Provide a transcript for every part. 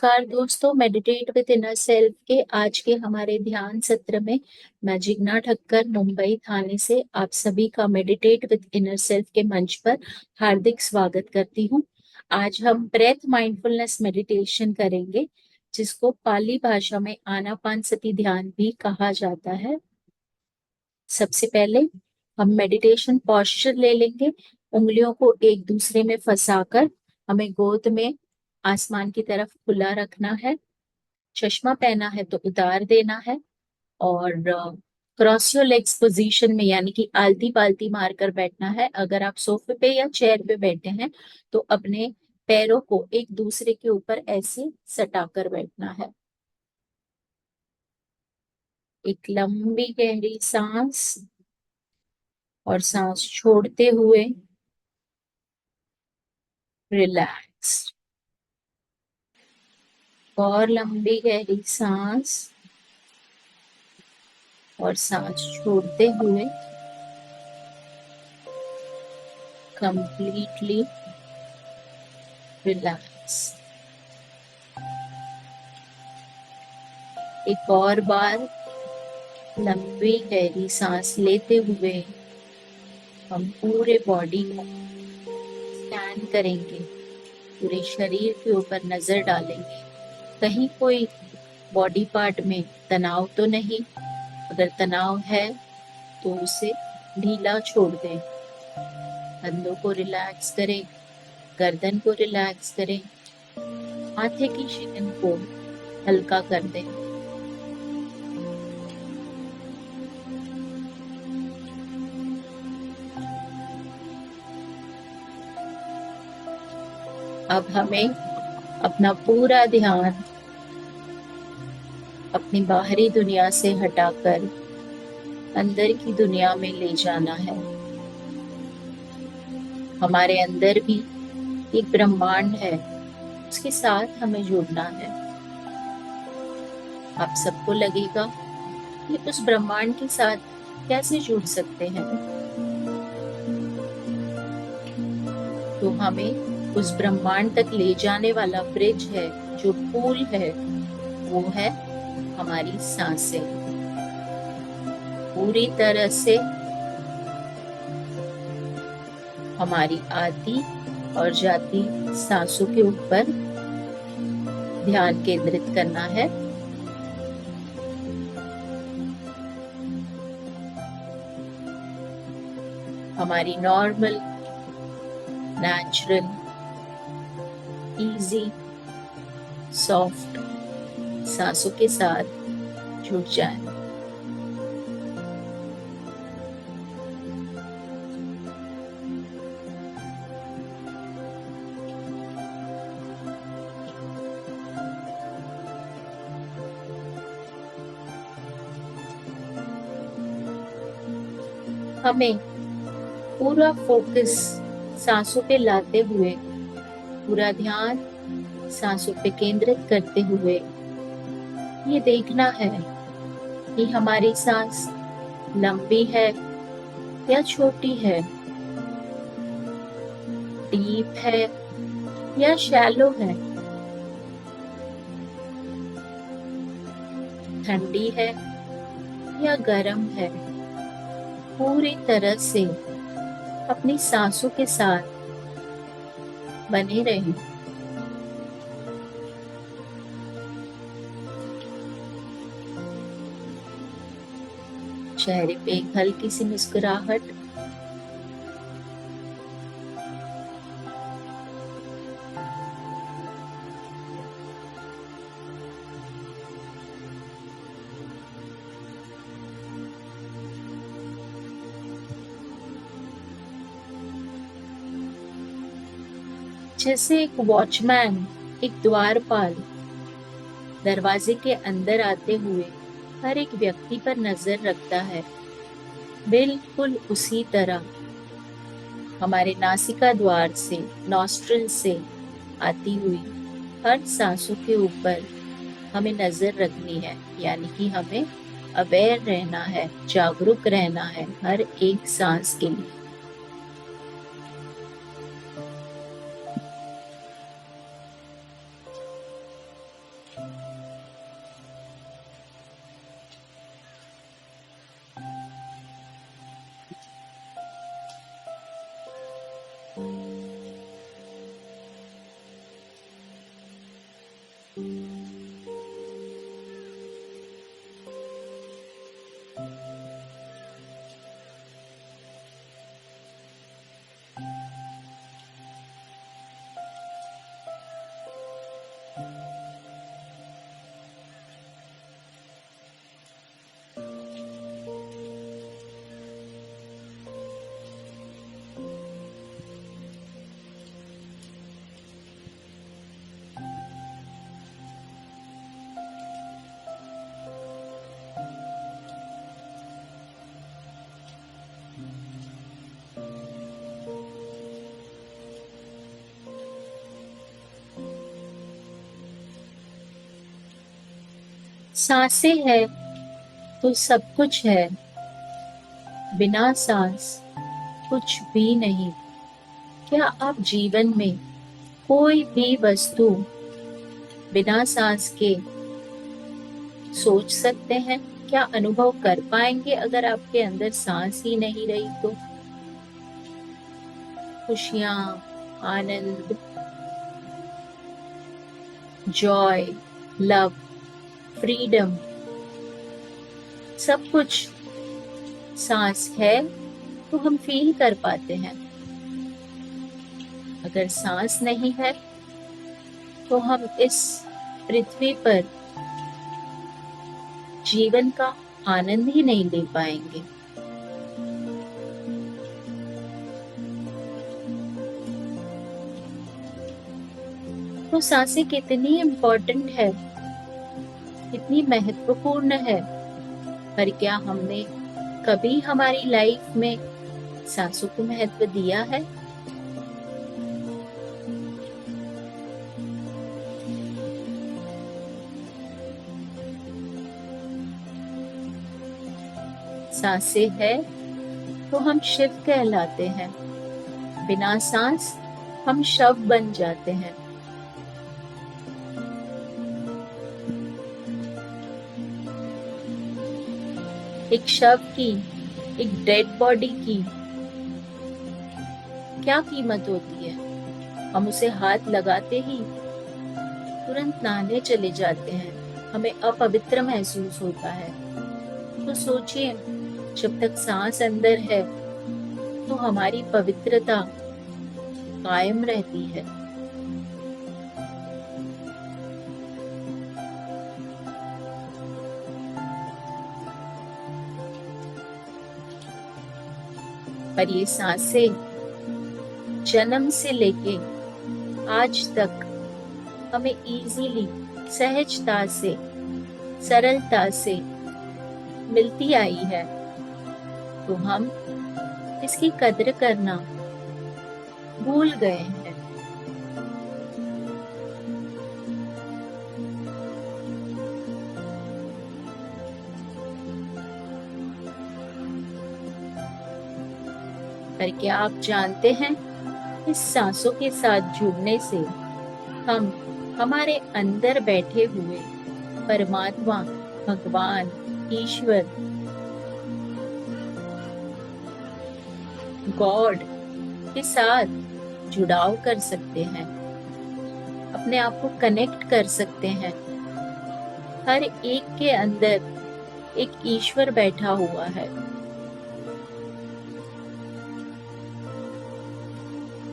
नमस्कार दोस्तों, meditate with inner self के आज के हमारे ध्यान सत्र में मैं जिग्ना ठक्कर मुंबई थाने से आप सभी का मेडिटेट विद इनर सेल्फ के मंच पर हार्दिक स्वागत करती हूँ। आज हम ब्रेथ माइंडफुलनेस मेडिटेशन करेंगे, जिसको पाली भाषा में आनापानसति ध्यान भी कहा जाता है। सबसे पहले हम मेडिटेशन पोस्चर ले लेंगे। उंगलियों को एक दूसरे में फंसाकर हमें गोद में आसमान की तरफ खुला रखना है। चश्मा पहना है तो उतार देना है और क्रॉस योर लेग्स पोजीशन में, यानी कि आलती पालती मारकर बैठना है। अगर आप सोफे पे या चेयर पे बैठे हैं तो अपने पैरों को एक दूसरे के ऊपर ऐसे सटाकर बैठना है। एक लंबी गहरी सांस और सांस छोड़ते हुए रिलैक्स। और लंबी गहरी सांस और सांस छोड़ते हुए कंप्लीटली रिलैक्स। एक और बार लंबी गहरी सांस लेते हुए हम पूरे बॉडी को स्कैन करेंगे, पूरे शरीर के ऊपर नजर डालेंगे, कहीं कोई बॉडी पार्ट में तनाव तो नहीं। अगर तनाव है तो उसे ढीला छोड़ दें। कंधों को रिलैक्स करें, गर्दन को रिलैक्स करें, माथे की शिकन को हल्का कर दें। अब हमें अपना पूरा ध्यान अपनी बाहरी दुनिया से हटाकर अंदर की दुनिया में ले जाना है। हमारे अंदर भी एक ब्रह्मांड है, उसके साथ हमें जुड़ना है। आप सबको लगेगा कि उस ब्रह्मांड के साथ कैसे जुड़ सकते हैं, तो हमें उस ब्रह्मांड तक ले जाने वाला ब्रिज है, जो पुल है, वो है हमारी सांसें। पूरी तरह से हमारी आती और जाती सांसों के ऊपर ध्यान केंद्रित करना है। हमारी नॉर्मल, नेचुरल, इजी, सॉफ्ट सांसों के साथ जुड़ जाए। हमें पूरा फोकस सांसों पे लाते हुए, पूरा ध्यान सांसों पे केंद्रित करते हुए ये देखना है कि हमारी सांस लंबी है या छोटी है, डीप है या शैलो है, ठंडी है या गर्म है। पूरी तरह से अपनी सांसों के साथ बने रहें। चेहरे पे एक हल्की सी मुस्कुराहट, जैसे एक वॉचमैन, एक द्वारपाल दरवाजे के अंदर आते हुए हर एक व्यक्ति पर नजर रखता है, बिल्कुल उसी तरह हमारे नासिका द्वार से, नॉस्ट्रिल से आती हुई हर सांसों के ऊपर हमें नजर रखनी है। यानी कि हमें अवेयर रहना है, जागरूक रहना है हर एक सांस के लिए। सांसें है तो सब कुछ है, बिना सांस कुछ भी नहीं। क्या आप जीवन में कोई भी वस्तु बिना सांस के सोच सकते हैं? क्या अनुभव कर पाएंगे अगर आपके अंदर सांस ही नहीं रही तो? खुशियां, आनंद, जॉय, लव, फ्रीडम, सब कुछ सांस है तो हम फील कर पाते हैं। अगर सांस नहीं है तो हम इस पृथ्वी पर जीवन का आनंद ही नहीं ले पाएंगे। तो सांसें कितनी इम्पोर्टेंट है, कितनी महत्वपूर्ण है, पर क्या हमने कभी हमारी लाइफ में सांसों को महत्व दिया है? सांसें है तो हम शिव कहलाते हैं, बिना सांस हम शव बन जाते हैं। एक शव की, एक डेड बॉडी की क्या कीमत होती है? हम उसे हाथ लगाते ही तुरंत नहाने चले जाते हैं, हमें अपवित्र महसूस होता है। तो सोचिए, जब तक सांस अंदर है तो हमारी पवित्रता कायम रहती है। पर ये सांसें जन्म से लेके आज तक हमें इजीली, सहजता से, सरलता से मिलती आई है, तो हम इसकी कद्र करना भूल गए हैं। पर क्या आप जानते हैं, इस सांसों के साथ जुड़ने से हम हमारे अंदर बैठे हुए परमात्मा, भगवान, ईश्वर, गॉड के साथ जुड़ाव कर सकते हैं, अपने आप को कनेक्ट कर सकते हैं। हर एक के अंदर एक ईश्वर बैठा हुआ है,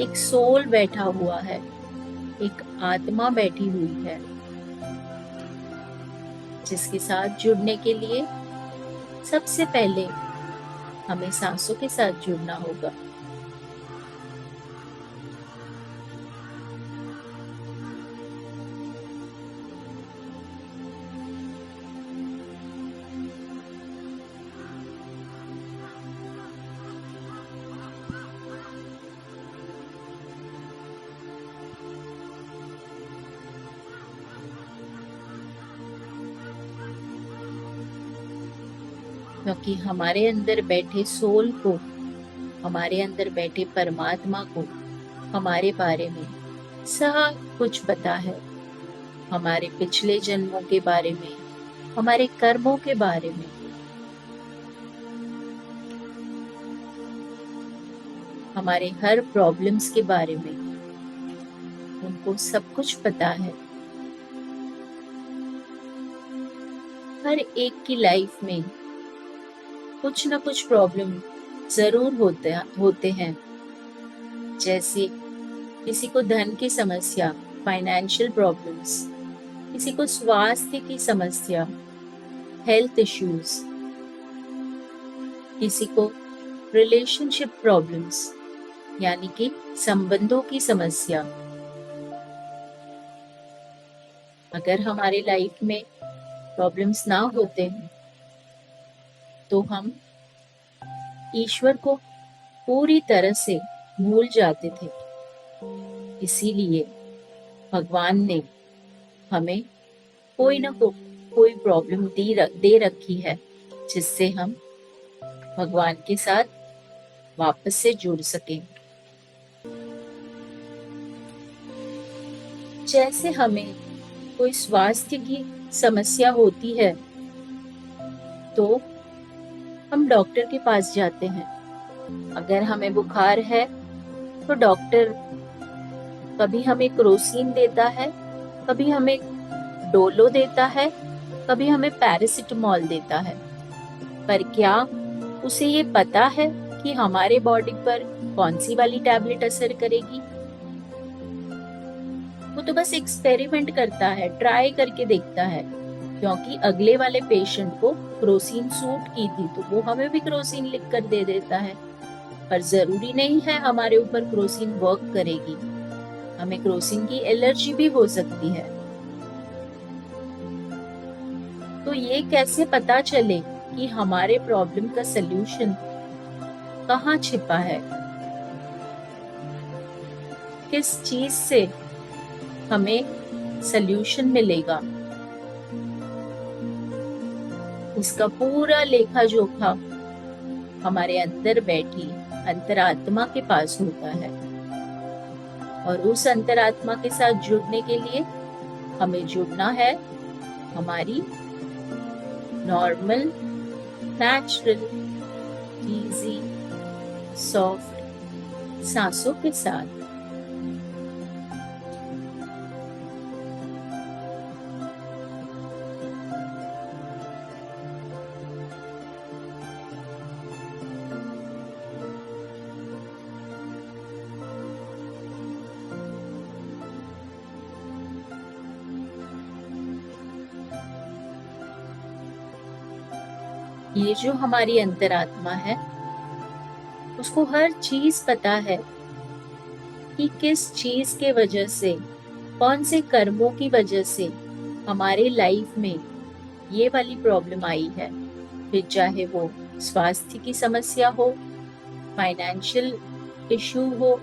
एक सोल बैठा हुआ है, एक आत्मा बैठी हुई है, जिसके साथ जुड़ने के लिए सबसे पहले हमें सांसों के साथ जुड़ना होगा। क्योंकि हमारे अंदर बैठे सोल को, हमारे अंदर बैठे परमात्मा को हमारे बारे में सब कुछ पता है। हमारे पिछले जन्मों के बारे में, हमारे कर्मों के बारे में, हमारे हर प्रॉब्लम्स के बारे में उनको सब कुछ पता है। हर एक की लाइफ में कुछ ना कुछ प्रॉब्लम जरूर होते हैं। जैसे किसी को धन की समस्या, फाइनेंशियल प्रॉब्लम्स, किसी को स्वास्थ्य की समस्या, हेल्थ इश्यूज, किसी को रिलेशनशिप प्रॉब्लम्स यानी कि संबंधों की समस्या। अगर हमारे लाइफ में प्रॉब्लम्स ना होते हैं तो हम ईश्वर को पूरी तरह से भूल जाते थे। इसीलिए भगवान ने हमें कोई ना कोई प्रॉब्लम दे रखी है जिससे हम भगवान के साथ वापस से जुड़ सकें। जैसे हमें कोई स्वास्थ्य की समस्या होती है तो हम डॉक्टर के पास जाते हैं। अगर हमें बुखार है तो डॉक्टर कभी हमें क्रोसिन देता है, कभी हमें डोलो देता है, कभी हमें पैरासिटामोल देता है। पर क्या उसे ये पता है कि हमारे बॉडी पर कौन सी वाली टैबलेट असर करेगी? वो तो बस एक्सपेरिमेंट करता है, ट्राई करके देखता है। क्योंकि अगले वाले पेशेंट को क्रोसिन सूट की थी तो वो हमें भी क्रोसिन लिख कर दे देता है। पर जरूरी नहीं है हमारे ऊपर क्रोसिन वर्क करेगी, हमें क्रोसिन की एलर्जी भी हो सकती है। तो ये कैसे पता चले कि हमारे प्रॉब्लम का सलूशन कहाँ छिपा है? किस चीज से हमें सलूशन मिलेगा? इसका पूरा लेखा जोखा हमारे अंदर बैठी अंतरात्मा के पास होता है। और उस अंतरात्मा के साथ जुड़ने के लिए हमें जुड़ना है हमारी नॉर्मल, नेचुरल, इजी, सॉफ्ट सांसों के साथ। ये जो हमारी अंतरात्मा है उसको हर चीज पता है कि किस चीज के वजह से, कौन से कर्मों की वजह से हमारे लाइफ में ये वाली प्रॉब्लम आई है। फिर चाहे वो स्वास्थ्य की समस्या हो, फाइनेंशियल इशू हो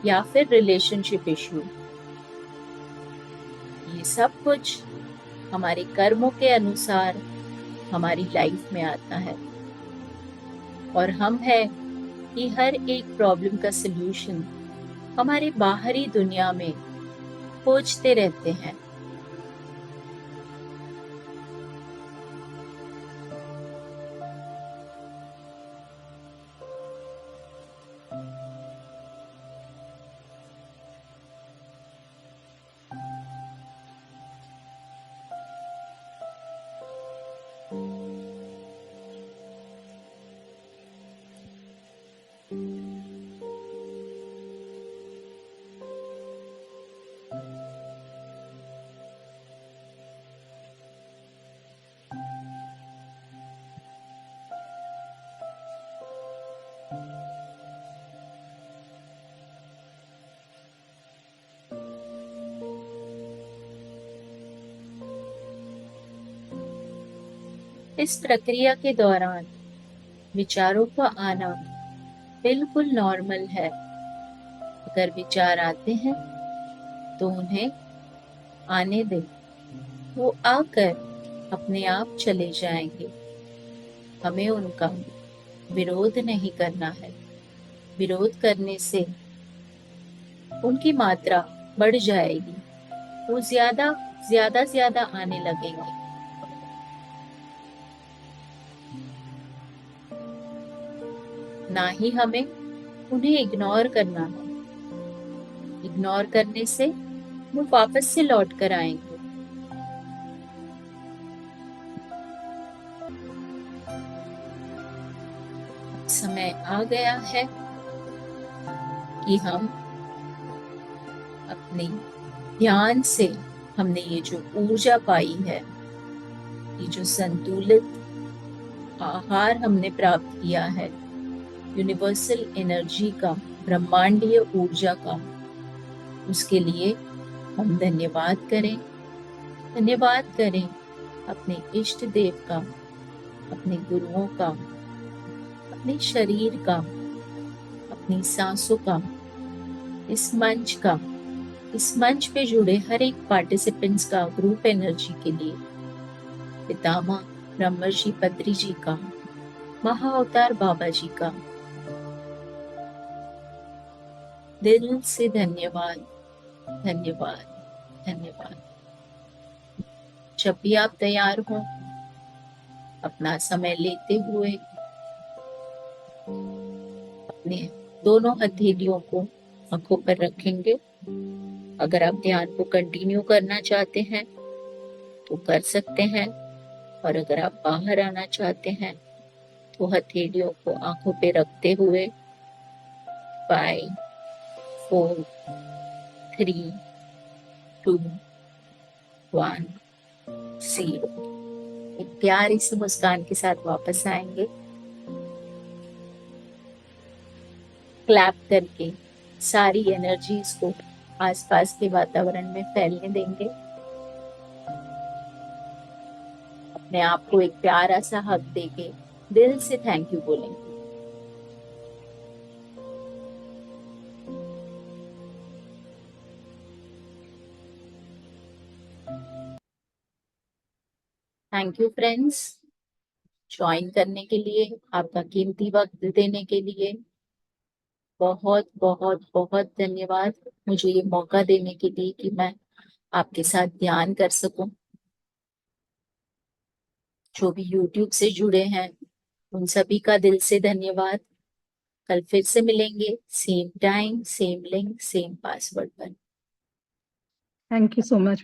या फिर रिलेशनशिप इशू, ये सब कुछ हमारे कर्मों के अनुसार हमारी लाइफ में आता है। और हम है कि हर एक प्रॉब्लम का सलूशन हमारे बाहरी दुनिया में खोजते रहते हैं। इस प्रक्रिया के दौरान विचारों का आना बिल्कुल नॉर्मल है। अगर विचार आते हैं तो उन्हें आने दें, वो आकर अपने आप चले जाएंगे। हमें उनका विरोध नहीं करना है। विरोध करने से उनकी मात्रा बढ़ जाएगी। वो ज्यादा ज्यादा आने लगेंगे। ना ही हमें उन्हें इग्नोर करना है। इग्नोर करने से वो वापस से लौट कर आएंगे। समय आ गया है कि हम अपने ध्यान से, हमने ये जो ऊर्जा पाई है, ये जो संतुलित आहार हमने प्राप्त किया है, यूनिवर्सल एनर्जी का, ब्रह्मांडीय ऊर्जा का, उसके लिए हम धन्यवाद करें। धन्यवाद करें अपने इष्ट देव का, अपने गुरुओं का, अपने शरीर का, अपनी सांसों का, इस मंच पे जुड़े हर एक पार्टिसिपेंट्स का, ग्रुप एनर्जी के लिए पितामह ब्रह्मर्षि पत्री जी का, महाअवतार बाबा जी का दिल से धन्यवाद, धन्यवाद, धन्यवाद। जब भी आप तैयार हो, अपना समय लेते हुए अपने दोनों हथेलियों को आंखों पर रखेंगे। अगर आप ध्यान को कंटिन्यू करना चाहते हैं तो कर सकते हैं, और अगर आप बाहर आना चाहते हैं तो हथेलियों को आंखों पे रखते हुए 5 4 3 2 1 0 एक प्यारी सी मुस्कान के साथ वापस आएंगे। क्लैप करके सारी एनर्जीज को आसपास के वातावरण में फैलने देंगे। अपने आप को एक प्यारा सा हक देके दिल से थैंक यू बोलेंगे। थैंक यू फ्रेंड्स, ज्वाइन करने के लिए, आपका कीमती वक्त देने के लिए बहुत बहुत बहुत धन्यवाद। मुझे ये मौका देने के लिए कि मैं आपके साथ ध्यान कर सकूं। जो भी YouTube से जुड़े हैं उन सभी का दिल से धन्यवाद। कल फिर से मिलेंगे, same time, same link, same password पर। Thank you so much.